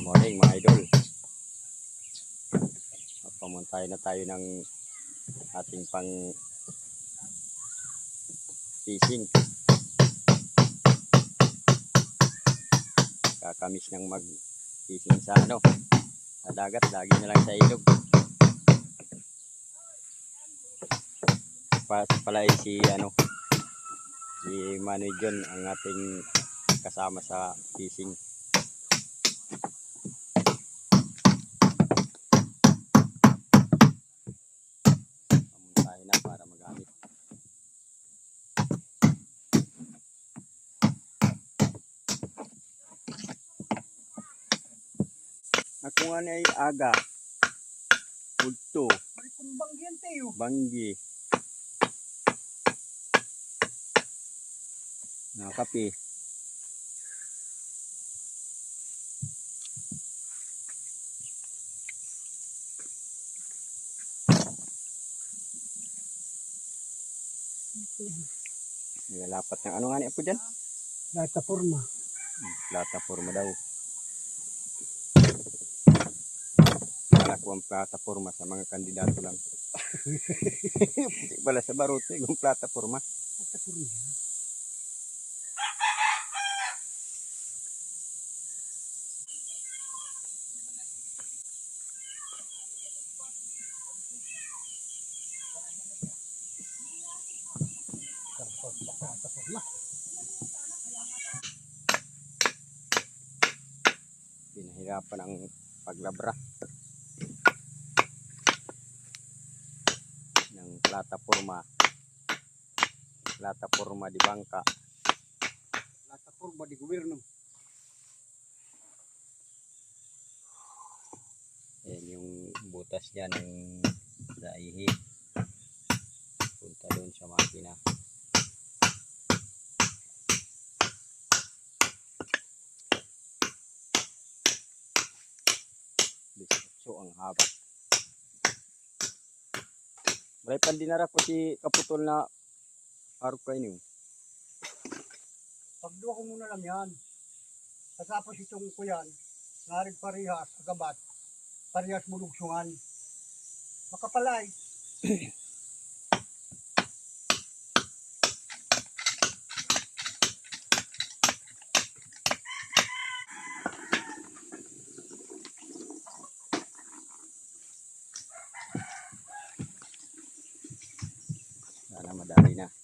Morning mga idol. Pamuntay na tayo ng ating pang fishing. Kakamiss ng mag fishing sa sa dagat, lagi na lang sa ilog. Pala si si Manoy John ang ating kasama sa fishing. Pamuntay na para magamit. Ako nga na ay aga. Pulto. Banggi. Kape. Nilalapat ng ano nga niya po dyan? Plataforma. Plataforma daw. Wala ko ang plataforma sa mga kandidato lang. Wala sa barote yung plataforma. Plataforma. Pinahirapan ang paglabra ng plataforma di bangka, Plataforma di gobyerno. yan yung butas dyan ng daihi punta doon sa makina. So ang haba. Maray pandinara ko si kaputol na harap kayo niyo. Pagduwa ko muna lang yan. Tapos itong ko yan, narig parihas, agabat, parihas mulugsungan. Makapalay. Sana madali na.